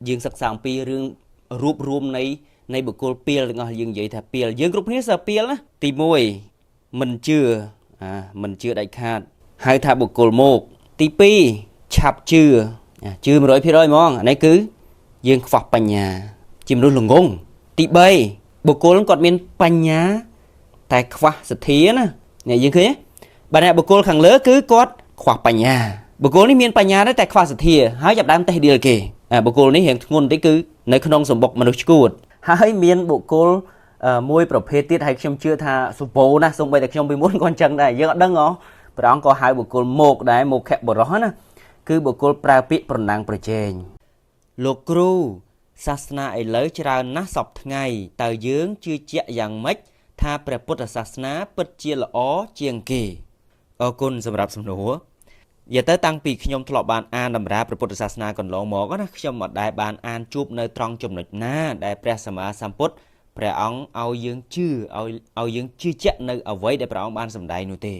dương sắc sang pi rương rụp rùm này bực cô pia ngồi dương vậy thà pia dương groupนี้ sợ pia á tì môi mình chưa đại khát hai thà bực cô một tì pi chạp chưa mà rồi phi rồi mong này cứ dương phật bành nhà chim đôi lùng ngông tì bay bực cô nó còn miền bành nhà tại khoa sự thía nè nhà dương thế bà này bực cô khẳng lỡ cứ cót khoa bành nhà bực cô này miền bành nhà đấy tại khoa sự thía hái dập đám tay điều kì bực cô này hiện ngôn đấy cứ nơi khung sòng bọc mà nó cút hai miền bộ cô môiประเภท tiết hay trong chưa tha số bố na xong bây giờ trong bị muốn con chân này giờ đăng ó và đó có hai bộ cô một đấy một khẹp bộ đó nè cứ bộ cô pra piประนังประเจงលោកគ្រូសាសនាឥឡូវច្រើនណាស់សពថ្ងៃតើយើងជឿជាក់យ៉ាងម៉េចថាព្រះពុទ្ធសាសនាពិតជាល្អជាងគេអរគុណសម្រាប់សំណួរយាទៅតាំងពីខ្ញុំធ្លាប់បានអានតម្រាព្រះពុទ្ធសាសនាកន្លងមកណាខ្ញុំអត់ដែលបានអានជួបនៅត្រង់ចំណុចណាដែលព្រះសម្មាសម្ពុទ្ធព្រះអង្គឲ្យយើងជឿឲ្យយើងជឿជាក់នៅអ្វីដែលព្រះអង្គបានសម្ដែងនោះទេ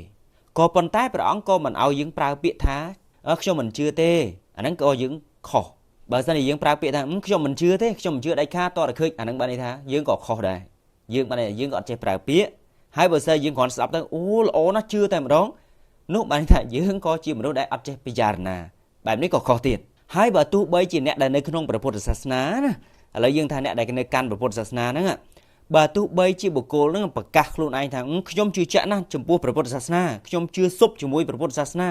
ក៏ប៉ុន្តែព្រះអង្គក៏មិនឲ្យយើងប្រើពាក្យថាខ្ញុំមិនជឿទេអាហ្នឹងក៏យើងខុសបើសិនជាយើងប្រើពាក្យថាខ្ញុំមិនជឿទេខ្ញុំមិនជឿដាច់ខាតតតែឃើញអាហ្នឹងបានន័យថាយើងក៏ខុសដែរយើងបានន័យថាយើងក៏អត់ចេះប្រើពាក្យហើយបើសិនយើងគ្រាន់ស្ដាប់ទៅអូល្អណាស់ជឿតែម្ដងនោះបានថាយើងក៏ជាមនុស្សដែលអត់ចេះពិចារណាបែបនេះក៏ខុសទៀតហើយបើទោះបីជាអ្នកដែលនៅក្នុងព្រះពុទ្ធសាសនាណាឥឡូវយើងថាអ្នកដែលនៅកាន់ព្រះពុទ្ធសាសនាហ្នឹងបើទោះបីជាបុគ្គលហ្នឹងប្រកាសខ្លួនឯងថាខ្ញុំជឿជាក់ណាស់ចំពោះព្រះពុទ្ធសាសនាខ្ញុំជឿសុបជាមួយព្រះពុទ្ធសាសនា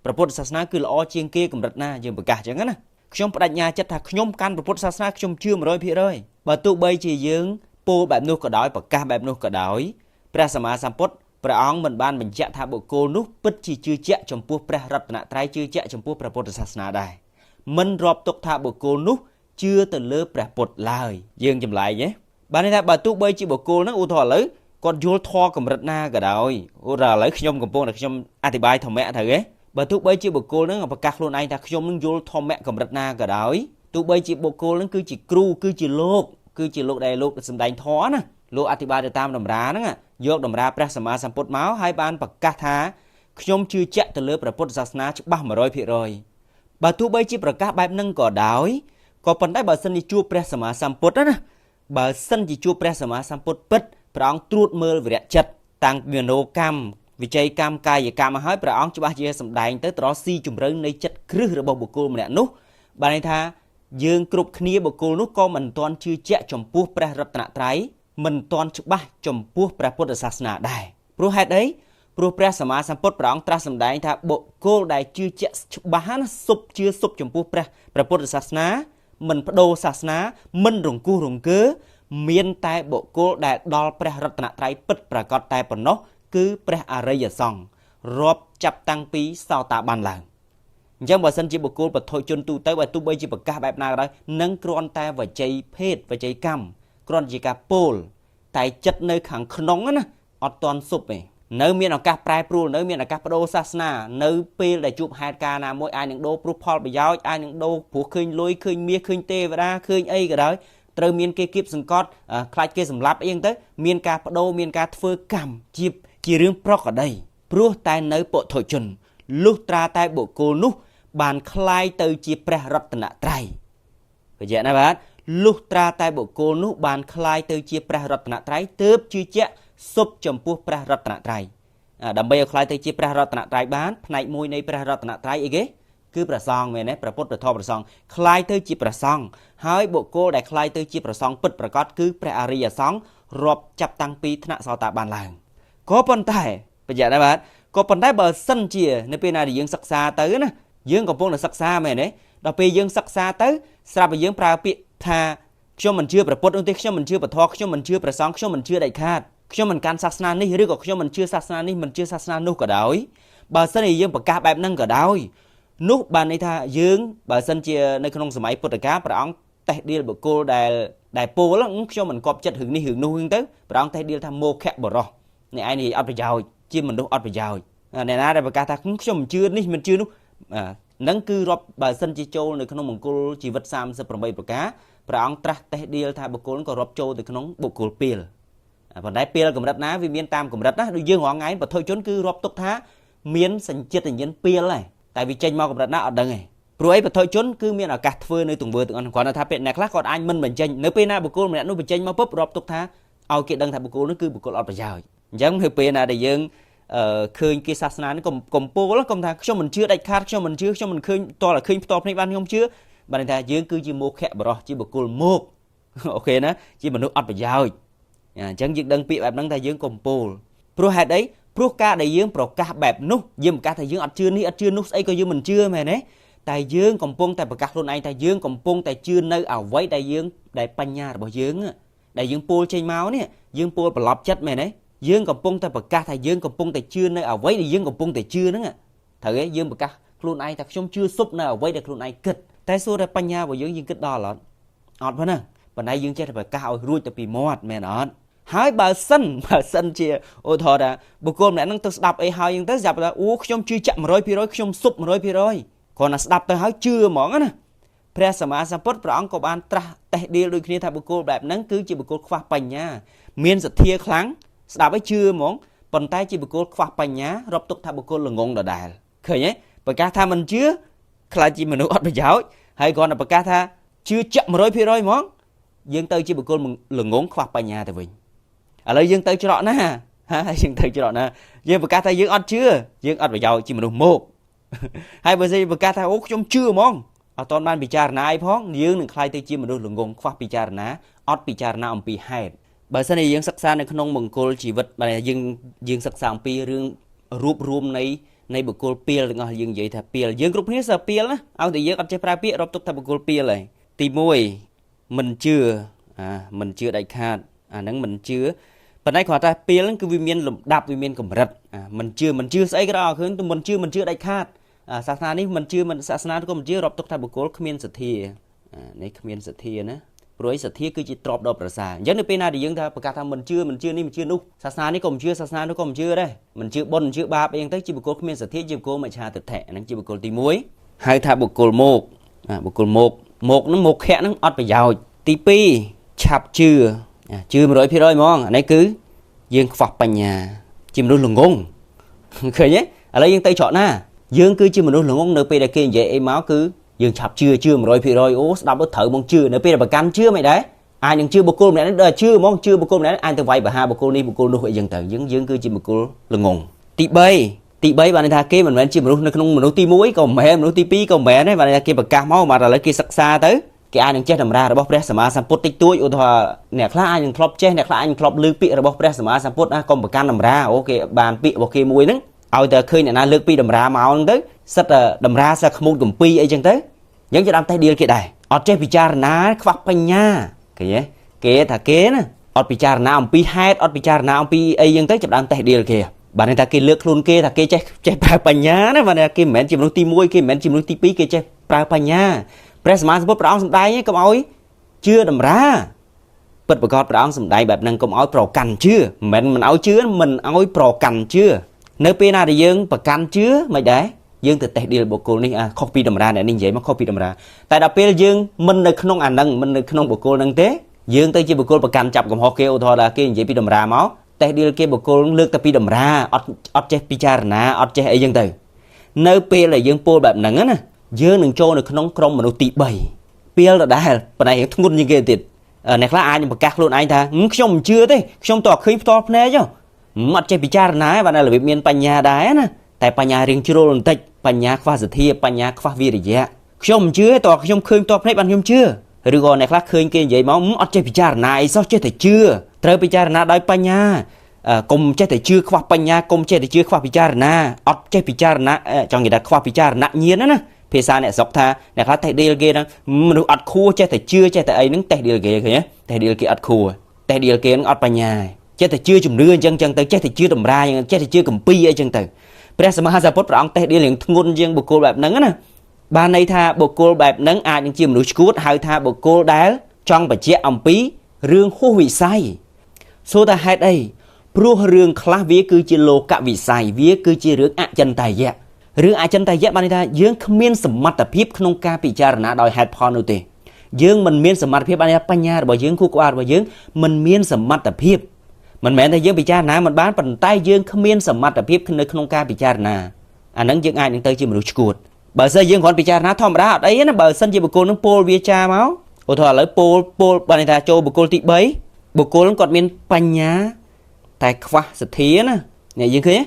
ព្រះពុទ្ធសាសនាគឺល្អជាងគេកម្រិតណាយើងប្រកាសអញ្ចឹងណាខ្ញុំបដិញ្ញាចិត្តថាខ្ញុំកាន់ព្រះពុទ្ធសាសនាខ្ញុំជឿ 100% បើទោះបីជាយើងពោលបែបនោះក៏ដោយប្រកាសបែបនោះក៏ដោយព្រះសម្មាសម្ពុទ្ធព្រះអង្គមិនបានបញ្ជាក់ថាបុគ្គលនោះពិតជាជឿជាក់ចំពោះព្រះរតនត្រ័យជឿជាក់ចំពោះព្រះពុទ្ធសាសនាដែរមិនរាប់ទុកថាបុគ្គលនោះជឿទៅលើព្រះពុទ្ធឡើយយើងចម្លែកទេបានន័យថាបើទោះបីជាបុគ្គលហ្នឹងឧទាហរណ៍ឥឡូវគាត់យល់ធម៌កម្រិតណាក៏ដោយឧទាហរណ៍ឥឡូវខ្ញុំកំពុងតែខ្ញុំអធិប្បាយធម្មៈទៅទេបើទោះបីជាបុគ្គលហ្នឹងប្រកាសខ្លួនឯងថាខ្ញុំនឹងយល់ធម្មៈកម្រិតណាក៏ដោយទោះបីជាបុគ្គលហ្នឹងគឺជាគ្រូគឺជាលោកដែលលោកសម្ដែងធម៌ណាលោកអធិប្បាយទៅតាមតម្រាហ្នឹងយកតម្រាព្រះសម្មាសម្ពុទ្ធមកហើយបានប្រកាសថាខ្ញុំជឿជាក់ទៅលើព្រះពុទ្ធសាសនាច្បាស់ 100% បើទោះបីជាប្រកាសបែបហ្នឹងក៏ដោយក៏ប៉ុន្តែបើសិនជាជួបព្រះសម្មាសម្ពុទ្ធណាបើសិនជាជួបព្រះសម្មាសម្ពុទ្ធពិតព្រះអង្គត្រួតមើលវិរៈចិត្តតាំងពីមនោកម្មវិច័យកម្មកាយកម្មមកហើយព្រះអង្គច្បាស់ជាសម្ដែងទៅត្រស៊ីជំរឿននៃចិត្តគ្រឹះរបស់បុគ្គលម្នាក់នោះបានន័យថាយើងគ្រប់គ្នាបុគ្គលនោះក៏មិនទាន់ជឿជាក់ចំពោះព្រះរតនត្រ័យមិនទាន់ច្បាស់ចំពោះព្រះពុទ្ធសាសនាដែរព្រោះហេតុអីព្រោះព្រះសម្មាសម្ពុទ្ធព្រះអង្គត្រាស់សម្ដែងថាបុគ្គលដែលជឿជាក់ច្បាស់ណាសុបចំពោះព្រះពុទ្ធសាសនាមិនបដូរសាសនាមិនរង្គោះរង្គើមានតែបុគ្គលដែលដល់ព្រះរតនត្រ័យពិតប្រាកដតែប៉ុណ្ណោះគឺព្រះអរិយសង្ឃរាប់ចាប់តាំងពីសោតាបានឡើងអញ្ចឹងបើសិនជាបុគ្គលបឋមជនទូទៅបើទោះបីជាប្រកាសបែបណាក៏ដោយនឹងគ្រាន់តែវចីភេទវចីកម្មគ្រាន់ជាការពោលតែចិត្តនៅខាងក្នុងណាអត់តន់សុបទេនៅមានឱកាសប្រែប្រួលនៅមានឱកាសបដូរសាសនានៅពេលដែលជួបហេតុការណ៍ណាមួយអាចនឹងដូរព្រោះផលប្រយោជន៍អាចនឹងដូរព្រោះឃើញលុយឃើញមាសឃើញទេវតាឃើញអីក៏ដោយត្រូវមានគេគៀបសង្កត់ខ្លាចគេសម្លាប់អីហ្នឹងទៅមានការបដូរមានការធ្វើកម្មជារឿងប្រក្រតីព្រោះតែនៅពុទ្ធជនលុះត្រាតែបុគ្គលនោះបានคล้ายទៅជាព្រះរតនត្រ័យបញ្ជាក់ណាបាទលុះត្រាតែបុគ្គលនោះបានคล้ายទៅជាព្រះរតនត្រ័យទើបជឿជាក់សុបចំពោះព្រះរតនត្រ័យដើម្បីឲ្យคล้ายទៅជាព្រះរតនត្រ័យបានផ្នែកមួយនៃព្រះរតនត្រ័យអីគេគឺព្រះសង្ឃមែនទេព្រះពុទ្ធព្រះធម៌ព្រះសង្ឃคล้ายទៅជាព្រះសង្ឃហើយបុគ្គលដែលคล้ายទៅជាព្រះសង្ឃពិតប្រាកដគឺព្រះអរិយសង្ឃរាប់ចាប់តាំងពីថ្នាក់សោតាបានឡើងក៏ប៉ុន្តែបញ្ជាក់ដែរបាទក៏ប៉ុន្តែបើសិនជានៅពេលណាដែលយើងសិក្សាទៅណាយើងកំពុងតែសិក្សាមែនទេដល់ពេលយើងសិក្សាទៅស្រាប់តែយើងប្រើពាក្យថាខ្ញុំមិនជឿព្រះពុទ្ធនោះទេខ្ញុំមិនជឿព្រះធម៌ខ្ញុំមិនជឿព្រះសង្ឃខ្ញុំមិនជឿដាច់ខាតខ្ញុំមិនកាន់សាសនានេះឬក៏ខ្ញុំមិនជឿសាសនានេះមិនជឿសាសនានោះក៏ដោយបើសិនជាយើងប្រកាសបែបហ្នឹងក៏ដោយនោះបានន័យថាយើងបើសិនជានៅក្នុងសម័យពុទ្ធកាលព្រះអង្គតេះដៀលបុគ្គលដែលពោលខ្ញុំមិនគប់ចិត្តរឿងនេះរឿងនោះហ្នឹងទៅព្រះអង្គតេះដៀលថាមោខៈបរោះអ្នកឯងនិយាយអត់ប្រយោជន៍ជាមនុស្សអត់ប្រយោជន៍អ្នកណាដែលប្រកាសថាខ្ញុំមិនជឿនេះមិនជឿនោះហ្នឹងគឺរាប់បើសិនជាចូលនៅក្នុងមង្គលជីវិត38ប្រការព្រះអង្គត្រាស់តេះដៀលថាបុគ្គលក៏រាប់ចូលទៅក្នុងបុគ្គលពីលប៉ុន្តែពីលកម្រិតណាវាមានតាមកម្រិតណាដូចយើងរងថ្ងៃបឋមជនគឺរាប់ទុកថាមានសញ្ជាតិញ្ញពីលហើយតែវាចេញមកកម្រិតណាអត់ដឹងទេ ព្រោះអីបថុជនគឺមានឱកាសធ្វើនៅទង្វើទាំងអស់គ្រាន់តែថាពេលអ្នកខ្លះគាត់អាចមិនបញ្ចេញនៅពេលណាបុគ្គលម្នាក់នោះបញ្ចេញមកពុបរាប់ទុកថាឲ្យគេដឹងថាបុគ្គលនោះគឺបុគ្គលអត់ប្រយោជន៍អញ្ចឹងនៅពេលណាដែលយើងឃើញគេសាសនានេះកំពូលកុំថាខ្ញុំមិនជឿដាច់ខាតខ្ញុំមិនជឿខ្ញុំមិនឃើញតលតែឃើញផ្ទាល់ភ្នែកបានខ្ញុំជឿបានថាយើងគឺជាមោខៈបរោះជាបុគ្គលមោកអូខេណាជាមនុស្សអត់ប្រយោជន៍អញ្ចឹងយើងដឹងពាក្យបែបហ្នឹងថាយើងកំពូលព្រោះហេតុអីព្រោះការដែលយើងប្រកាសបែបនោះយើងប្រកាសថាយើងអត់ជឿនេះអត់ជឿនោះស្អីក៏យើងមិនជឿមែនទេតែយើងកំពុងតែប្រកាសខ្លួនឯងថាយើងកំពុងតែជឿនៅអ្វីដែលយើងដែលបញ្ញារបស់យើងដែលយើងពោលចេញមកនេះយើងពោលប្រឡប់ចិត្តមែនទេយើងកំពុងតែប្រកាសថាយើងកំពុងតែជឿនៅអ្វីដែលយើងកំពុងតែជឿហ្នឹងត្រូវទេយើងប្រកាសខ្លួនឯងថាខ្ញុំជឿសុបនៅអ្វីដែលខ្លួនឯងគិតតែសួរតែបញ្ញារបស់យើងគិតដល់អត់ប៉ុណ្ណាប៉ុន្តែយើងចេះតែប្រកាសឲ្យរួចទៅពីមាត់មែនអត់ហើយបើសិនជាឧទាហរណ៍ថាបុគ្គលម្នាក់ហ្នឹងទៅស្ដាប់អីហើយហ្នឹងទៅចាប់ថាអូខ្ញុំជឿចាក់ 100% ខ្ញុំសុប 100% គ្រាន់តែស្ដាប់ទៅហើយជឿហ្មងណាព្រះសម្មាសម្ពុទ្ធព្រះអង្គក៏បានត្រាស់តេះដៀលដូចគ្នាថាបុគ្គលបែបហ្នឹងគឺជាបុគ្គលខ្វះបញ្ញាមានសទ្ធាខ្លាំងស្ដាប់ឲ្យជឿហ្មងប៉ុន្តែជាបុគ្គលខ្វះបញ្ញារាប់ទុកថាបុគ្គលល្ងងដដែលឃើញទេប្រកាសថាមិនជឿខ្លាចជាមនុស្សអត់ប្រយោជន៍ហើយគ្រាន់តែប្រកាសថាជឿចាក់ 100% ហ្មងយើងទៅជាបុគ្គលល្ងងខ្វះបញ្ញាទៅវិញឥឡូវយើងទៅច្រកណាហើយយើងទៅច្រកណាយើងប្រកាសថាយើងអត់ជឿយើងអត់ប្រយោជន៍ជាមនុស្សមកហើយបើសិនប្រកាសថាអូខ្ញុំជឿហ្មងអត់តបានពិចារណាអីផងយើងនឹងខ្លាយទៅជាមនុស្សល្ងងខ្វះពិចារណាអត់ពិចារណាអំពីហេតុបើសិនជាយើងសិក្សានៅក្នុងមង្គលជីវិតបើយើងសិក្សាអំពីរឿងរូបរួមនៃបុគ្គលពីលទាំងអស់យើងនិយាយថាពីលយើងគ្រប់គ្នាសើពីលណាឲ្យតែយើងអត់ចេះប្រើពាក្យរាប់ទុកថាបុគ្គលពីលហើយទី1មិនជឿមិនជឿដាច់ខាតអាហ្នឹងមិនជឿប៉ុន្តែគ្រាន់តែពីលហ្នឹងគឺវាមានលំដាប់វាមានកម្រិតមិនជឿស្អីក៏ដល់ឃើញទៅមិនជឿដាច់ខាតសាសនានេះមិនជឿសាសនាក៏មិនជឿរាប់ទុកថាបុគ្គលគ្មានសទ្ធានេះគ្មានសទ្ធាណាព្រោះសទ្ធាគឺជាទ្រព្យដ៏ប្រសើរអញ្ចឹងនៅពេលណាដែលយើងថាប្រកាសថាមិនជឿនេះមិនជឿនោះសាសនានេះក៏មិនជឿសាសនានោះក៏មិនជឿដែរមិនជឿបុណ្យមិនជឿបាបអីហ្នឹងទៅជាបុគ្គលគ្មានសទ្ធាជាបុគ្គលមិច្ឆាទិដ្ឋិហ្នឹងជាបុគ្គលទី1ហៅថាបុគ្គលមកហ្នឹងមកខៈហ្នឹងអត់ប្រយោជន៍ទី2ឆាប់ជឿ 100% ហ្មងអានេះគឺយើងខ្វះបញ្ញាជាមនុស្សល្ងងឃើញទេឥឡូវយើងទៅច្រកណាយើងគឺជាមនុស្សល្ងងនៅពេលដែលគេនិយាយអីមកគឺយើងឆាប់ជឿ 100% អូស្ដាប់ទៅត្រូវមកជឿនៅពេលដែលប្រកាន់ជឿមិនដែរអាចនឹងជឿបុគ្គលម្នាក់នេះដល់ជឿហ្មងជឿបុគ្គលម្នាក់នេះអាចទៅវាយបហាបុគ្គលនេះបុគ្គលនោះអីចឹងទៅយើងគឺជាបុគ្គលល្ងងទី3បានន័យថាគេមិនមែនជាមនុស្សនៅក្នុងមនុស្សទី1ក៏មិនមែនមនុស្សទី2ក៏មិនមែនដែរបានន័យថាគេប្រកាសមកបាទឥឡូវគេសិក្សាទៅគេអាចនឹងចេះតម្រារបស់ព្រះសម្មាសម្ពុទ្ធតិចតួចឧទាហរណ៍អ្នកខ្លះអាចនឹងធ្លាប់ចេះអ្នកខ្លះអាចនឹងធ្លាប់លើពាក្យរបស់ព្រះសម្មាសម្ពុទ្ធកុំប្រកាន់តម្រាអូគេបានពាក្យរបស់គេមួយហ្នឹងឲ្យតែឃើញអ្នកណាលើកពីតម្រាមកហ្នឹងទៅសិតតែតម្រាសិតខ្មូតកំពីអីចឹងទៅយើងចាំតែដៀលគេដែរអត់ចេះពិចារណាខ្វះបញ្ញាឃើញទេគេថាគេណាអត់ពិចារណាអំពីហេតុអត់ពិចារណាអំពីអីចឹងទៅចាប់ដើមតេះដៀលគេបាទន័យថាគេលើកខ្លួនគេថាគេចេះប្រើបញ្ញាណាបាទគេមិនមែនជាមនុស្សទី1គេមិនមែនជាមនុស្សទី2គេចេះប្រើបញ្ញាព្រះសម្មាសម្ពុទ្ធព្រះអង្គសម្ដែងកុំឲ្យជឿតម្រាពិតប្រាកដព្រះអង្គសម្ដែងបែបហ្នឹងកុំឲ្យប្រកាន់ជឿមិនឲ្យជឿមិនឲ្យប្រកាន់ជឿនៅពេលណាដែលយើងប្រកាន់ជឿមិនដែរយើងទៅតេះដៀលបុគ្គលនេះខុសពីតម្រាអ្នកនេះនិយាយមកខុសពីតម្រាតែដល់ពេលយើងមិននៅក្នុងអាហ្នឹងមិននៅក្នុងបុគ្គលហ្នឹងទេយើងទៅជាបុគ្គលប្រកាន់ចាប់កំហុសគេឧទាហរណ៍ថាគេនិយាយពីតម្រាមកតេះដៀលគេបុគ្គលលើកតែពីតម្រាអត់ចេះពិចារណាអត់ចេះអីចឹងទៅនៅពេលដែលយើងពោលបែបហ្នឹងណាយើងនឹងចូលនៅក្នុងក្រុមមនុស្សទី3ពីលដដែលប៉ុន្តែធ្ងន់ជាងគេទៀតអ្នកខ្លះអាចប្រកាសខ្លួនឯងថាខ្ញុំមិនជឿទេខ្ញុំតើឃើញផ្ទាល់ភ្នែកអត់ចេះពិចារណាបាទរបៀបមានបញ្ញាដែរណាតែបញ្ញារៀងជ្រុលបន្តិចបញ្ញាខ្វះសទ្ធាបញ្ញាខ្វះវិរិយៈខ្ញុំមិនជឿទេតើខ្ញុំឃើញផ្ទាល់ភ្នែកបានខ្ញុំជឿឬក៏អ្នកខ្លះឃើញគេនិយាយមកអត់ចេះពិចារណាអីសោះចេះតែជឿត្រូវពិចារណាដោយបញ្ញាកុំចេះតែជឿខ្វះបញ្ញាកុំចេះតែជឿខ្វះពិចារណាអត់ចេះពិចារណាចង់និយាយថាខ្វះពិចារណញាណណាភាសាអ្នកស្រុកថាអ្នកខ្លះតេះដៀលគេហ្នឹងមនុស្សអត់ខួរចេះតែជឿចេះតែអីហ្នឹងតេះដៀលគេឃើញទេតេះដៀលគេអត់ខួរតេះដៀលគេហ្នឹងអត់បញ្ញាចេះតែជឿជំនឿអញ្ចឹងទៅចេះតែជឿតម្រាអញ្ចឹងចេះតែជឿកម្ពីអីចឹងទៅព្រះសម្មាសម្ពុទ្ធព្រះអង្គតេះដៀលរៀងធ្ងន់ជាងបុគ្គលបែបហ្នឹងណាបានន័យថាបុគ្គលបែបហ្នឹងអាចនឹងជាមនុស្សឈួតហៅថាបុគ្គលដែលចង់បញ្ជាក់អំពីរឿងហួសវិស័យសួរថាហេតុអីព្រោះរឿងខ្លះវាគឺជាលោកវិស័យវាគឺជារឿងអចិន្តាយៈរឿងអចិន្តាយៈបានន័យថាយើងគ្មានសមត្ថភាពក្នុងការពិចារណាដោយហេតុផលនោះទេយើងមិនមានសមត្ថភាពបានន័យថាបញ្ញារបស់យើងគូក្បាលរបស់យើងមិនមានសមត្ថភាពមិនមែនថាយើងពិចារណាមិនបានប៉ុន្តែយើងគ្មានសមត្ថភាពនៅក្នុងការពិចារណាអាហ្នឹងយើងអាចនឹងទៅជាមនុស្សឈួត បើសិនយើងគ្រាន់ពិចារណាធម្មតាអត់អីណាបើសិនជាបុគ្គលនឹងពោលវាចាមកឧទាហរណ៍ឥឡូវពោលបានន័យថាចូលបុគ្គលទី3បុគ្គលនឹងគាត់មានបញ្ញាតែខ្វះសទ្ធាណានេះយើងឃើញ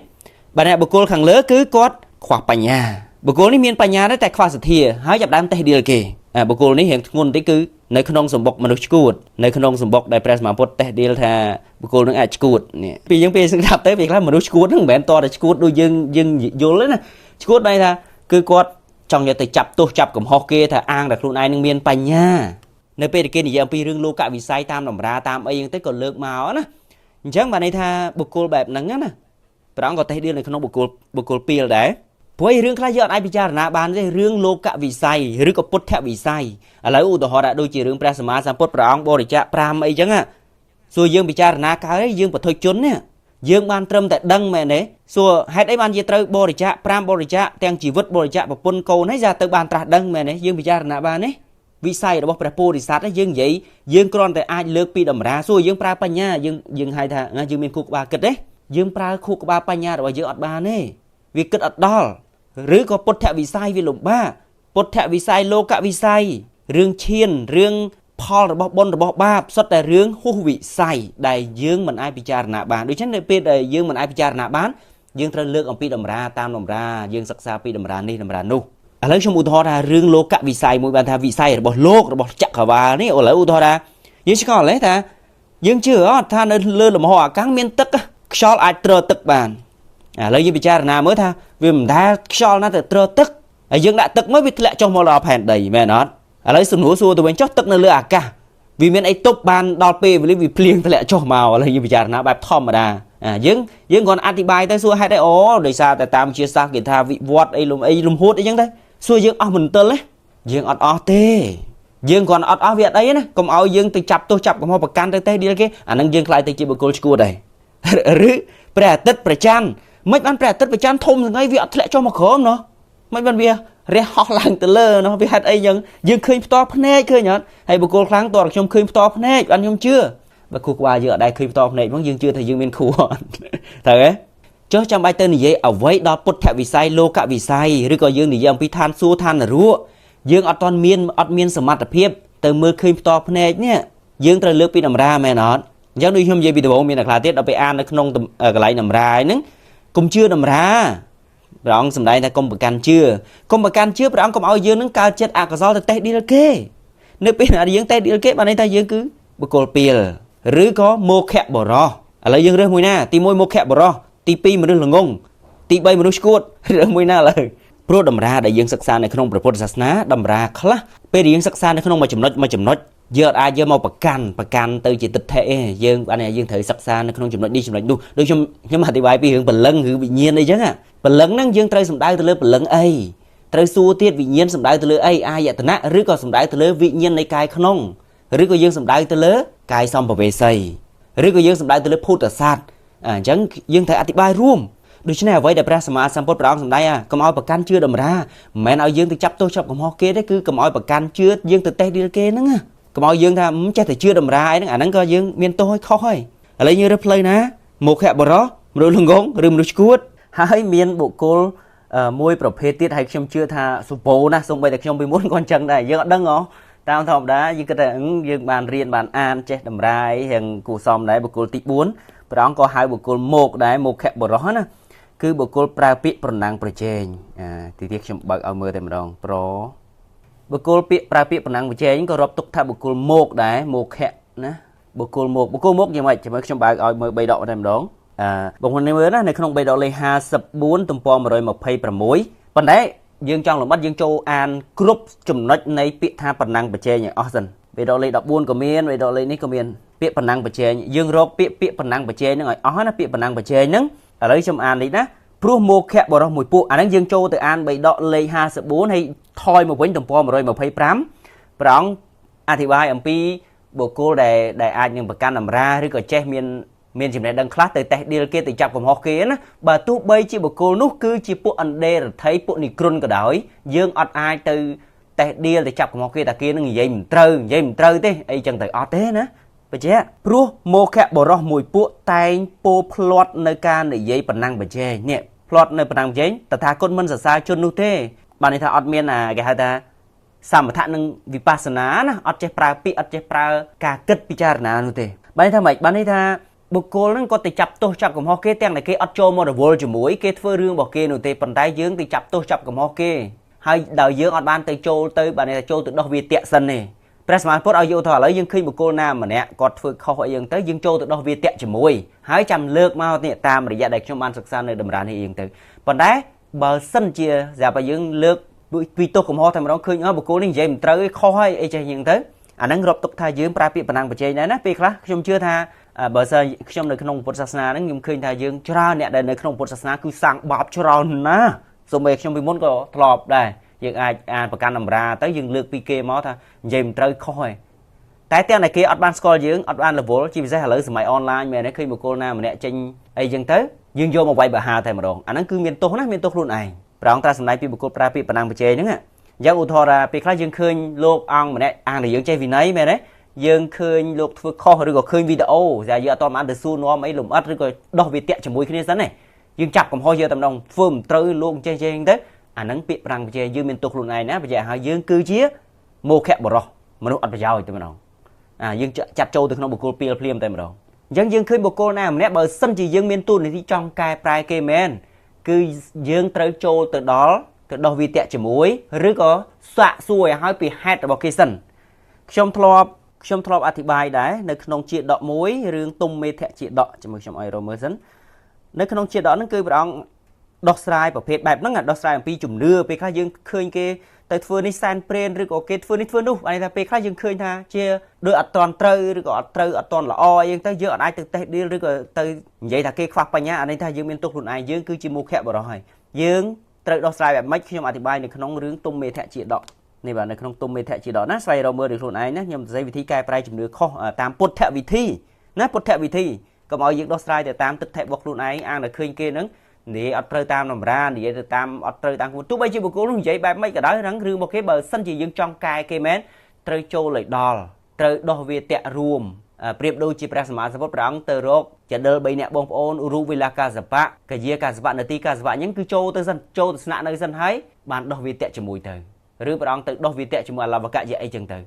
បាទបុគ្គលខាងលើគឺគាត់ខ្វះបញ្ញាបុគ្គលនេះមានបញ្ញាតែខ្វះសទ្ធាហើយចាប់ដើមតេះដៀលគេបុគ្គលនេះរៀងធ្ងន់តិចគឺនៅក្នុងសម្បុកមនុស្សឈួតនៅក្នុងសម្បុកដែលព្រះសម្មាពុទ្ធតេះដៀលថាបុគ្គលនឹងអាចឈួតនេះពីយើងពេលស្ដាប់ទៅពេលខ្លះមនុស្សឈួតហ្នឹងមិនមែនតតែឈួតដូចយើងយល់ទេណាឈួតន័យថាគឺគាត់ចង់យកទៅចាប់ទោសចាប់កំហុសគេថាអាងតែខ្លួនឯងនឹងមានបញ្ញានៅពេលដែលគេនិយាយអំពីរឿងលោកវិស័យតាមតម្រាតាមអីហ្នឹងទៅក៏លើកមកណាអញ្ចឹងបានន័យថាបុគ្គលបែបហ្នឹងណាព្រះអង្គក៏តេះដៀលនៅក្នុងបុគ្គលពីលដែរព្រោះរឿងខ្លះយើងអត់អាចពិចារណាបានទេរឿងលោកវិស័យឬក៏ពុទ្ធវិស័យឥឡូវឧទាហរណ៍ដូចជារឿងព្រះសម្មាសម្ពុទ្ធព្រះអង្គបរិច្ចាគ5អីចឹងសួរយើងពិចារណាកើតហើយយើងបទុជននេះយើងបានត្រឹមតែដឹងមែនទេសួរហេតុអីបានជាត្រូវបរិច្ចាគ5បរិច្ចាគទាំងជីវិតបរិច្ចាគប្រពន្ធកូនហើយजाទៅបានត្រាស់ដឹងមែនទេយើងពិចារណាបានទេវិស័យរបស់ព្រះពោធិសត្វយើងនិយាយយើងគ្រាន់តែអាចលើកពីតម្រាសួរយើងប្រើបញ្ញាយើងហៅថាយើងមានខួរក្បាលគិតទេយើងប្រើខួរក្បាលបញ្ញារបស់យើងអត់បានទេវាគិតអត់ដល់ឬក៏ពុទ្ធវិស័យវាលំបាកពុទ្ធវិស័យលោកវិស័យរឿងឈានរឿងផលរបស់បុណ្យរបស់បាបសុទ្ធតែរឿងហួសវិស័យដែលយើងមិនអាចពិចារណាបានដូច្នេះនៅពេលដែលយើងមិនអាចពិចារណាបានយើងត្រូវលើកអំពីតម្រាតាមតម្រាយើងសិក្សាពីតម្រានេះតម្រានោះឥឡូវខ្ញុំឧទាហរណ៍ថារឿងលោកវិស័យមួយបានថាវិស័យរបស់លោករបស់ចក្រវាលនេះឥឡូវឧទាហរណ៍ថាយើងឆ្ងល់ទេថាយើងជឿអត់ថានៅលើលំហអាកាសមានទឹកខ្យល់អាចទ្រទឹកបានឥឡូវយើងពិចារណាមើលថាវាមិនដែលខ្យល់ណាទៅទ្រទឹកហើយយើងដាក់ទឹកមកវាធ្លាក់ចុះមកដល់ផែនដីមែនអត់ឥឡូវសំណួរសួរទៅវិញចុះទឹកនៅលើអាកាសវាមានអីទប់បានដល់ពេលវេលាវាភ្លៀងធ្លាក់ចុះមកឥឡូវយើងពិចារណាបែបធម្មតាយើងគ្រាន់អធិប្បាយទៅសួរហេតុអីអូដោយសារតែតាមជាសាស្ត្រគេថាវិវត្តអីលំហួតអីចឹងទៅសួរយើងអស់មន្ទិលទេយើងអត់អស់ទេយើងគ្រាន់អត់អស់វាអត់អីណាកុំឲ្យយើងទៅចាប់ទោសចាប់កំហុសប្រកាន់ទៅទេឌីលគេអានឹងយើងខ្លាចទៅជាបុគ្គលឈួតដែរឬព្រះអាទិត្យប្រច័ណ្ឌមិនបានព្រះអាទិត្យប្រច័ណ្ឌធំថ្ងៃវាអត់ធ្លាក់ចុះមកក្រោមណោះមិនបានវារះហោះឡើងទៅលើណោះវាហេតុអីចឹងយើងឃើញផ្ទាល់ភ្នែកឃើញអត់ហើយបុគ្គលខ្លាំងតើខ្ញុំឃើញផ្ទាល់ភ្នែកបានខ្ញុំជឿបើគូក្បាលយើងអត់ដែរឃើញផ្ទាល់ភ្នែកហ្មងយើងជឿថាយើងមានគូអត់ត្រូវទេចុះចាំបាច់ទៅនិយាយអ្វីដល់ពុទ្ធវិស័យលោកវិស័យឬក៏យើងនិយាយអំពីឋានសួគ៌ឋាននរកយើងអត់មានសមត្ថភាពទៅមើលឃើញផ្ទាល់ភ្នែកនេះយើងត្រូវលើកពីតម្រាមែនអត់អញ្ចឹងដូចខ្ញុំនិយាយពីដំបូងមានតែខ្លះទៀតដល់ពេលអាននៅក្នុងកន្លែងតម្រាហ្នឹងកុំជឿតម្រាព្រះអង្គសម្ដែងថាកុំប្រកាន់ជឿព្រះអង្គកុំឲ្យយើងនឹងកើតចិត្តអកុសលទៅតេះឌីលគេនៅពេលណាយើងតេះឌីលគេបានន័យថាយើងគឺបុគ្គលពីលឬក៏មោខៈបរោះឥឡូវយើងរើសមួយណាទី1មោខៈបរោះទី2មនុស្សល្ងងទី3មនុស្សឈួតរើសមួយណាឥឡូវព្រោះតម្រាដែលយើងសិក្សានៅក្នុងព្រះពុទ្ធសាសនាតម្រាខ្លះពេលយើងសិក្សានៅក្នុងមួយចំណុចយើងអាចយកមកប្រកាន់ទៅជាទិដ្ឋិឯងយើងបានយើងត្រូវសិក្សានៅក្នុងចំណុចនេះចំណុចនោះដូចខ្ញុំអធិប្បាយពីរឿងព្រលឹងឬវិញ្ញាណអីចឹងព្រលឹងហ្នឹងយើងត្រូវសំដៅទៅលើព្រលឹងអីត្រូវសួរទៀតវិញ្ញាណសំដៅទៅលើអីអាយតនៈឬក៏សំដៅទៅលើវិញ្ញាណនៃកាយក្នុងឬក៏យើងសំដៅទៅលើកាយសម្ភវេសីឬក៏យើងសំដៅទៅលើភូតសាស្ត្រអញ្ចឹងយើងត្រូវអធិប្បាយរួមដូច្នេះអ្វីដែលព្រះសម្មាសម្ពុទ្ធព្រះអង្គសម្ដែងកុំឲ្យប្រកាន់ជឿតម្រាមិនមែនឲ្យយើងទៅចាប់ទោសចាប់កំហុសគេទេគឺកុំឲ្យប្រកាន់ជឿយើងទៅតេះឌីលគេហ្នឹងកុំឲ្យយើងថាចេះតែជឿតម្រាអីហ្នឹងអាហ្នឹងក៏យើងមានទោសឲ្យខុសហើយឥឡូវយើងរើសផ្លូវណាមោខៈបរោះមនុស្សល្ងងឬមនុស្សឈួតហើយមានបុគ្គលមួយប្រភេទទៀតហើយខ្ញុំជឿថាសុពោណាសូម្បីតែខ្ញុំពីមុនក៏អញ្ចឹងដែរយើងអត់ដឹងហ៎តាមធម្មតាយើងគិតថាយើងបានរៀនបានអានចេះតម្រាយរៀងគួរសមដែរបុគ្គលទី4ព្រះអង្គក៏ហៅបុគ្គលមោកដែរមោខៈបរោះណាគឺបុគ្គលប្រើពាក្យប្រណាំងប្រជែងទីទៀតខ្ញុំបើកឲ្យមើលតែម្ដងបុគ្គលប្រើពាក្យប្រណាំងប្រជែងក៏រាប់ទុកថាបុគ្គលមោកដែរមោខៈណាបុគ្គលមោកយ៉ាងម៉េចចាំខ្ញុំបើកឲ្យមើល3ដកតែម្ដងបងប្អូនមើលណានៅក្នុង3ដកលេខ54ទំព័រ126ប៉ុន្តែយើងចង់លម្អិតយើងចូលអានគ្រប់ចំណុចនៃពាក្យថាប្រណាំងប្រជែងឲ្យអស់សិន3ដកលេខ14ក៏មាន3ដកលេខនេះក៏មានពាក្យប្រណាំងប្រជែងយើងរកពាក្យប្រណាំងប្រជែងហ្នឹងឲ្យអស់ណាពាក្យប្រណាំងប្រជែងហ្នឹងឥឡូវខ្ញុំអាននេះណាព្រោះមោខៈបរោះមួយពួកអាហ្នឹងយើងចូលទៅអាន3ដកលេខ54ហើយថយមកវិញទំព័រ125ព្រះអង្គអធិប្បាយអំពីបុគ្គលដែលអាចនឹងប្រកាន់តម្រាឬក៏ចេះមានចំណេះដឹងខ្លះទៅតេះឌីលគេទៅចាប់កំហុសគេណាបើទោះបីជាបុគ្គលនោះគឺជាពួកអណ្ដេរថៃពួកនិក្រុនក៏ដោយយើងអត់អាចទៅតេះឌីលទៅចាប់កំហុសគេតែគេនឹងនិយាយមិនត្រូវទេអីចឹងទៅអត់ទេណាបញ្ជាក់ព្រោះមោខៈបរោះមួយពួកតែងពោផ្លាត់នៅការនិយាយប្រណាំងប្រជែងនេះផ្លាត់នៅប្រណាំងប្រជែងតថាគតមិនសរសើរជននោះទេ bạn này thà ọt miên là cái hai ta sắm thà nâng vipassana na ọt chế pra pi ọt chế pra cả kết picharna nu thế bạn này thà mày bạn này thàบุคคลนั้นก็ติดจับตัวจับกับฮอกเก้แต่งในเกอดโจมอเดอร์วอลจมูกเกตเฟอร์เรื่องบอกเกนูเตปันไตยืงติดจับตัวจับกับฮอกเก้ให้ดาวยืงอดบานเตโจเตบานในโจตึกดอกเวียเตะสันนี่เพรสมาพอดเอาอยู่ถอดแล้วยังขึ้นบุคคลน้ำมันเนี่ยกอดฝึกเขายังเตยังโจตึกดอกเวียเตะจมูกให้จำเลิกมาเนี่ยตามระยะเด็กช่วงบ้านศึกษาในดำรานให้ยังเตปันไตเบอร์สันเชียจะไปยังเลิกวิโตกับฮอทำร้องขึ้นบุคคลนี่ยังเตยข้อให้ไอใจยังเตอันนั้นรบตกทายยืมปลายปีปนังปัจจัยนั้นนะปีคละชมเชื่อท่าบางทีชมในขนมพุทธศาสนานั้นยมเคยทายยืมชราเนี่ยในขนมพุทธศาสนาคือสั่งบาปชรานะสมัยชมพิมพ์ก็ตลอดได้ยังอ่านประกันนำราแต่ยังเลือกปีเกมอท่ายืมเตยคอยแต่เตี้ยในเกอดบ้านสกอลยืมอดบ้านระบบชีวิตใช้หาเลยสมัยออนไลน์แม่เนี่ยเคยบุคคลน่ะมันเนี่ยจริงไอ้ยังเตยยืมโยมาไว้แบบหาแต่มาดองอันนั้นคือเมียนโตนะเมียนโตรุ่นไอ้ปรางตาสมัยปีบุคคลปลายปีปนังปัจจัยนั่นแหละยังอุทธรปีคล้ายยังเคยโลกอังมันเนี่ยอ่านในยังใจวินัยแม่เนี่ยยังเคยลูกฝึกข้อหรือก็เคยวิดีโอจะเยอะตอนมันเดือดซูนัวไม่หลุมอัดหรือก็ดอกวิเตะจมูกขึ้นนี่สันนี่ยังจับกับพ่อเยอะตำนองฟื้มตรึลูกเจงเจงเด้ออันนั้นปีปรังไปเจยังเป็นตัวคนไหนนะไปเจหายังคือเชี่ยโมแคบบ่รอมนุษย์อัดไปยาวอีกตำนองยังจับโจถึงน้องบุกโกเปียเพลียมเต็มรองยังเคยบุกโกน้ำเนี่ยเบอร์สั้นจียังเป็นตัวในที่จองกายปลายเกมนคือยังตรึโจตัวดอลตัวดอกวิเตะจมูกหรือก็สะสวยให้ปีแฮดบอกกิสันชมทลอบชมทลอบอธิบายได้ในขนมจีดอกมุ้ยเรื่องตุ้มเมทะจีดอกจมูกชมไอโรเมอร์สันในขนมจีดอกนั่นคือแบบดอกสายประเภทแบบนั่นดอกสายปีจุ่มเรือไปข้ายังเคยเกแต่เฟอร์นิสันเปรนหรือก็เกตเฟอร์นิเฟอร์นูอันนี้แต่ไปข้ายังเคยท่าเชี่ยโดยอัตรอนเตยหรือก็อัตรอัตรอนละอยังแต่เยอะอะไรแต่ดีหรือก็แต่ใหญ่ถ้าเกควักไปเนี้ยอันนี้ถ้ายังเป็นตัวคนไอยังคือจมูกแคบบ่รอยยังเตยดอกสายแบบไม่ชมอธิบายในขนมเรื่องตุ้มเมทะจีดอกในแบบในขนมตุ้มเมทะจีดอกนะใส่เราเมื่อเด็กคนไอนะยมใช้วิธีการปลายจุ่มเรือข้อตามพุทธวิธีนะพุทธวิธีก็เอายังดอกสายแต่ตามตึกแทบบอกคนไออ่านแต่เคยเกนึงนี่อัตราตามนำรานี่จะตามอัตราตามคุณทุกใบชีบุกลุ่มใหญ่แบบไม่กระด้ทั้งเรื่องบอกแค่เบอร์สั้นจียังจ้องกายเกมนเตยโจเลยดอลเตยดอเวเตะรวมเปรียบดูจีประสมาสมบัติรังเตยโรกจะเดินใบเนี่ยบงโอนรูเวลากาสปะกะเยียกาสปะนาทีกาสปะยังคือโจเตยสั้นโจสนะในสั้นให้บานดอเวเตะจมูกเตยหรือรังเตยดอเวเตะจมูกลาวกะเยอะไอจังเตย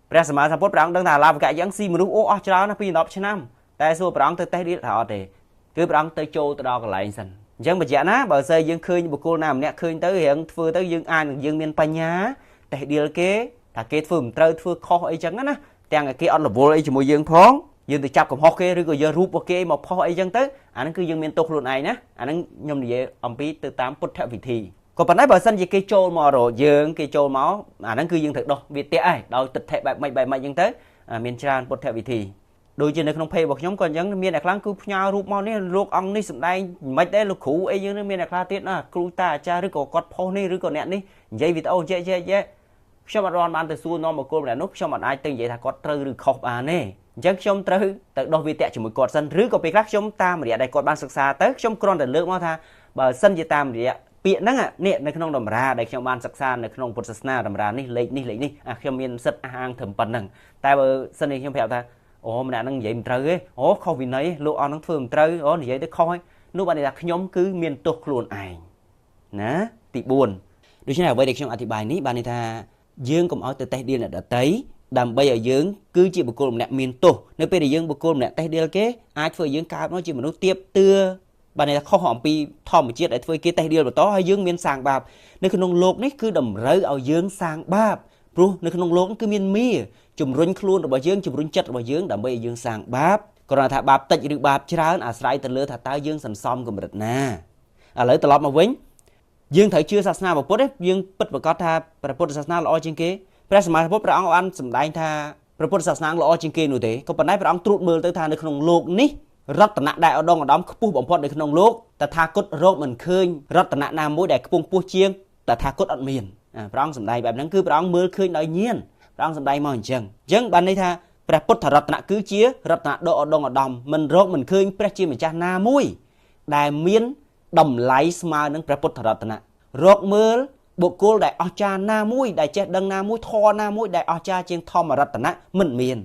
ประสมาสมบัติรังดังแต่ลาวกะยังซีมนุษย์โอ้อจ้านะพี่นอบชนะแต่ส่วนรังเตยเตยดีถอดเตยคือรังเตยโจตดอกอะไรสั้นยังแบบนี้นะบางทียังเคยบุคคลนำเนี่ยเคยเตยเห็นฟื้นเตยยังอ่านยังมีปัญญาแต่เดียวเก๋ถ้าเก๋ฟื้นเตยฟื้นคอไอจังนะแต่งเก๋อันละโว้ไอจมูกยังพ้องยังติดจับกับฮอกเก๋หรือก็ยังรูปเก๋มาพอไอจังเตยอันนั้นคือยังมีตกหลุดไอนะอันนั้นยมดีอมปีติดตามพุทธวิธีก็ปัจจัยบางทียังเก๋โจมอโรยังเก๋โจมออันนั้นคือยังถึงดอกวิเตะไอเราติดแทะแบบไม่ยังเตยมีชาญพุทธวิธีโดยเฉพาะในขนมเพลบอกย้อมก่อนยังมีในครั้งคือพญารูปมอนี่ลูกอังนี่สมัยไม่ได้ลูกขู่ไอ้ยังมีในครั้งที่น่ะครูตาจาหรือก็กอดพ่อนี่หรือก็เนี่ยนี่ใจวิตเอาเจ๊ชอบมาร้อนมันแต่สู้น้องมาโกนแต่นุ๊กชอบมาไอ้ตึงใจถ้ากอดเตอหรือขอบนี่ยังชมเตอแต่ดอกวิเตะจมูกกอดสันหรือก็ไปคลักชมตามเรียได้กอดบ้านศึกษาเตอชมกรอนแต่เลือกมาท่าบ่สันจะตามเรียเปียนั่งอ่ะเนี่ยในขนมดำราได้ชมบ้านศึกษาในขนมพุทธศาสนาดำรานี่เล็กนี่ชมมีนสัตอ่างถึงปันหนึ่งแต่บ่สันนี่ชมแผ่วท่าโอ้มันนั่งใหญ่มันเตยโอ้เขาวินัยลูกอ่อนนั่งเฟื่องเตยโอ้ใหญ่ได้คอยนู่นบันนี้ขยมคือเมียนตัวครูนไอนะติบุญดูเช่นไรไว้เด็กช่างอธิบายนี้บันนี้ท่ายืงกับเอาแต่เตยเดียนเด็ดเตยดำใบเอายืงคือจีบุกโกลเนี่ยเมียนตัวในปีเดียยืงบุกโกลเนี่ยเตยเดียเก๋อาจเฟื่องยืงกาบน้อยจีมนุษย์เตียบเตือบันนี้ข้อหอมปีทอมเจี๊ยดไอ้เฟื่องเก๋เตยเดียแบบต่อให้ยืงเมียนสางบาปในขนมโลกนี่คือดำเรือเอายืงสางบาปปลุในขนมโลกคือเมียนมีจุ่มรุ่นครูนระบายยืงจุ่มรุ่นจัดระบายยืงดำใบยืงสางบาปก่อนถ้าบาปติดหรือบาปชราอาศัยแต่เลือถ้าตายยืงสันซ้อมกับมันนะเลยตลอดมาวิ่งยืงถ่ายเชื่อศาสนาแบบพุทธยืงปิดประกอบท่าพระพุทธศาสนาละอจริงเกพระสมัยพุทธพระองค์อันสมัยท่าพระพุทธศาสนาละอจริงเกนู่นเถอะก็ปัจจัยพระองค์ตรุษมือตัวท่าในขนมโลกนี้รัตนะได้เอาดองเอาดอมผู้บ่มพอดในขนมโลกแต่ทากดโรคมันเคยรัตนะนามมุ้ยได้ปุ่งปูเชียงแต่ทากดอัดเมียนพระองค์สมัยแบบนั้นคือพระองค์มือเคยได้เงียนพระองค์สมัยมาจังบันนี้ท่าพระพุทธรัตนะคือเชียรัตนะโดเอาดองเอาดอมมันโรคมันเคยพระเชียมันจะนามุ้ยได้เมียนดำไหลสมาหนึ่งพระพุทธรัตนะโรคมือบุคคลได้อาจารย์นามุ้ยได้เจ็ดดังนามุ้ยทอนามุ้ยได้อาจารย์เชียงทอมรัตนะมันเมียน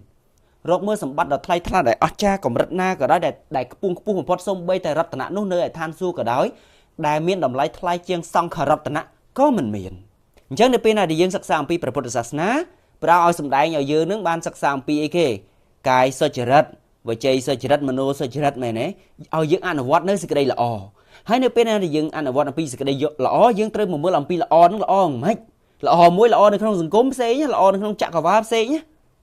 โรคมือสมบัติเราไทยท่าได้อาจารย์กับรัตนาก็ได้ได้ปุ่งของพอดส้มใบแต่รัตนะนู่นเลยท่านสู้ก็ได้ได้เมียนดำไหลไทยเชียงซองขรัตนะก็มันเมียน អញ្ចឹងនៅពេលណាដែលយើងសិក្សាអំពីព្រះពុទ្ធសាសនាព្រះអង្គឲ្យសម្ដែងឲ្យយើងនឹងបានសិក្សាអំពីអីគេកាយសុចរិតវចីសុចរិតមโนសុចរិតមែនទេឲ្យយើងអនុវត្តនៅសេចក្តីល្អហើយនៅពេលណាដែលយើងអនុវត្តអំពីសេចក្តីល្អយើងត្រូវមកមើលអំពីល្អនឹងល្អមិនខ្មិចល្អមួយល្អនៅក្នុងសង្គមផ្សេងល្អនៅក្នុងចក្រវាឡផ្សេង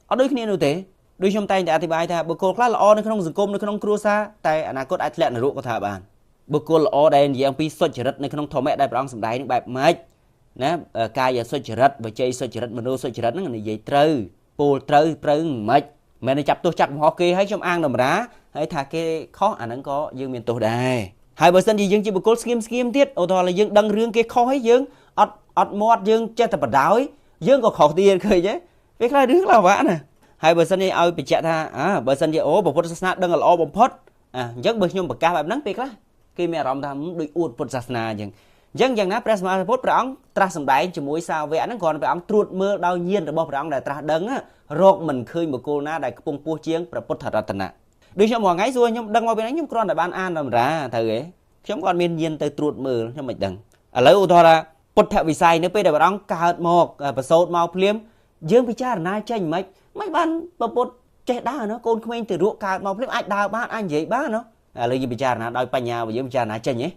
អត់ដូចគ្នានោះទេដូចខ្ញុំតែងតែអធិប្បាយថាបុគ្គលខ្លះល្អនៅក្នុងសង្គមនៅក្នុងគ្រួសារតែអនាគតអាចធ្លាក់នរកក៏ថាបានបុគ្គលល្អដែលនិយាយអំពីសុចរិតនៅក្នុងធម៌ដែលព្រះអង្គសម្ដែងនឹងបែបម៉េចណាកាយសុចរិតវចីសុចរិតមโนសុចរិតហ្នឹងនិយាយត្រូវពោលត្រូវមិនម៉េចមិនចាប់ទោសចាក់កំហុសគេហើយខ្ញុំអាងតម្រាហើយថាគេខុសអាហ្នឹងក៏យើងមានទោសដែរហើយបើសិនជាយើងជាបុគ្គលស្ងៀមទៀតឧទាហរណ៍យើងដឹងរឿងគេខុសហើយយើងអត់មាត់យើងចេះតែបដ ாய் យើងក៏ខុសទៀតឃើញទេពេលខ្លះរឿងខ្លះបាក់ណាហើយបើសិនជាឲ្យបញ្ជាក់ថាបើសិនជាអូពុទ្ធសាសនាដឹងល្អបំផុតអញ្ចឹងបើខ្ញុំប្រកាសបែបហ្នឹងពេលខ្លះគេមានអារម្មណ៍ថាដូចអួតពុទ្ធសាសនាអញ្ចឹងយ៉ាងណាព្រះសម្មាសម្ពុទ្ធព្រះអង្គត្រាស់សម្ដែងជាមួយសាវកហ្នឹងគ្រាន់តែព្រះអង្គត្រួតមើលដោយញាណរបស់ព្រះអង្គដែលត្រាស់ដឹងរកមិនឃើញបុគ្គលណាដែលខ្ពង់ខ្ពស់ជាងព្រះពុទ្ធរតនៈដូចខ្ញុំមួយថ្ងៃសួរខ្ញុំដឹងមកពីហ្នឹងខ្ញុំគ្រាន់តែបានអានធម្មតាទៅទេខ្ញុំគាត់មានញាណទៅត្រួតមើលខ្ញុំមិនដឹងឥឡូវឧទាហរណ៍ថាពុទ្ធវិស័យនៅពេលដែលព្រះអង្គកើតមកប្រសូតមកភ្លាមយើងពិចារណាចេញមិនបានព្រះពុទ្ធចេះដើរណាកូនក្មេងទៅរកកើតមកភ្លាមអាចដើរបានអាចនិយាយបានណាឥឡូវយើងពិចារណាដោយបញ្ញារបស់យើងពិចារណាចេញទេ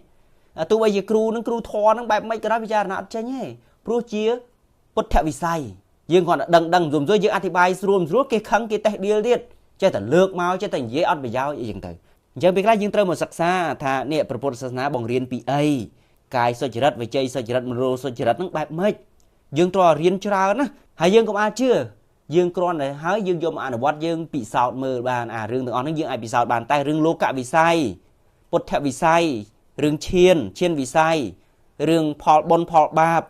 ទោះបីជាគ្រូនឹងគ្រូធម៌នឹងបែបមិនក៏ដោយពិចារណាអត់ចេញទេព្រោះជាពុទ្ធវិស័យយើងគាត់ដឹងយំយល់យើងអធិប្បាយស្រួលគេខឹងគេតេះដៀលទៀតចេះតែលើកមកចេះតែនិយាយអត់ប្រយោជន៍អីចឹងទៅអញ្ចឹងពេលខ្លះយើងត្រូវមកសិក្សាថានេះព្រះពុទ្ធសាសនាបង្រៀនពីអីកាយសុចរិតវិច័យសុចរិតមโนសុចរិតនឹងបែបម៉េចយើងត្រូវរៀនច្រើនណាហើយយើងកុំអាចជឿយើងគ្រាន់តែហើយយើងយកមកអនុវត្តយើងពិសោធន៍មើលបានរឿងទាំងអស់ហ្នឹងយើងអាចពិសោធន៍បានតែរឿងលោកវិស័យពុទ្ធវិស័យរឿងឈានវិស័យរឿងផលបុណ្យផលបាប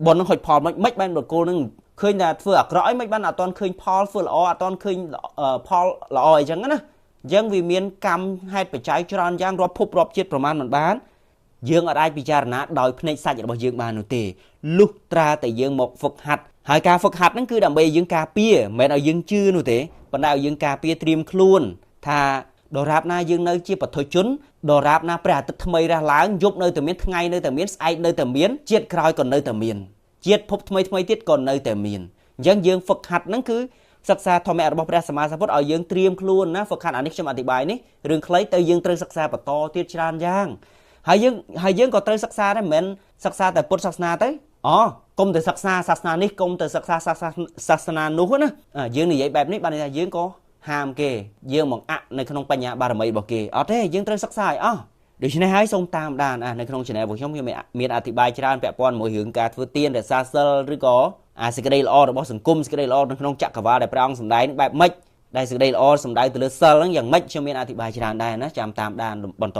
បុណ្យនឹងហុចផលមិនបានបុគ្គលនឹងឃើញថាធ្វើអាក្រក់អីមិនបានអត់ទាន់ឃើញផលធ្វើល្អអត់ទាន់ឃើញផលល្អអីចឹងណាអញ្ចឹងវាមានកម្មហេតុបច្ច័យច្រើនយ៉ាងរាប់ភពរាប់ជាតិប្រមាណមិនបានយើងអាចពិចារណាដោយភ្នែកសាច់របស់យើងបាននោះទេលុះត្រាតែយើងមកហ្វឹកហាត់ហើយការហ្វឹកហាត់ហ្នឹងគឺដើម្បីយើងការពារមិនមែនឲ្យយើងជឿនោះទេប៉ុន្តែឲ្យយើងការពារត្រៀមខ្លួនថាដរាបណាយើងនៅជាបទុជនដរាបណាព្រះអាទិត្យថ្មីរះឡើងយប់នៅតែមានថ្ងៃនៅតែមានស្អែកនៅតែមានជាតិក្រោយក៏នៅតែមានជាតិភពថ្មីទៀតក៏នៅតែមានអញ្ចឹងយើងហ្វឹកហាត់ហ្នឹងគឺសិក្សាធម្មៈរបស់ព្រះសម្មាសម្ពុទ្ធឲ្យយើងត្រៀមខ្លួនណាហ្វឹកហាត់អានេះខ្ញុំអធិប្បាយនេះរឿងខ្លីទៅយើងត្រូវសិក្សាបន្តទៀតច្រើនយ៉ាងហើយយើងក៏ត្រូវសិក្សាដែរមិនមែនសិក្សាតែពុទ្ធសាសនាទៅកុំទៅសិក្សាសាសនានេះកុំទៅសិក្សាសាសនានោះណាយើងនិយាយបែបនេះបានន័យថាយើងក៏ហាមគេយើងបង្អាក់នៅក្នុងបញ្ញាបារមីរបស់គេអត់ទេយើងត្រូវសិក្សាឲ្យអស់ដូច្នេះហើយសូមតាមដាននៅក្នុង channel របស់ខ្ញុំមានអធិប្បាយច្រើនពាក់ព័ន្ធមួយរឿងការធ្វើទានរក្សាសិលឬក៏សេចក្តីល្អរបស់សង្គមសេចក្តីល្អនៅក្នុងចក្រវាឡដែលព្រះអង្គសម្ដែងបែបម៉េចដែលសេចក្តីល្អសម្ដៅទៅលើសិលហ្នឹងយ៉ាងម៉េចខ្ញុំមានអធិប្បាយច្រើនដែរណាចាំតាមដានបន្ត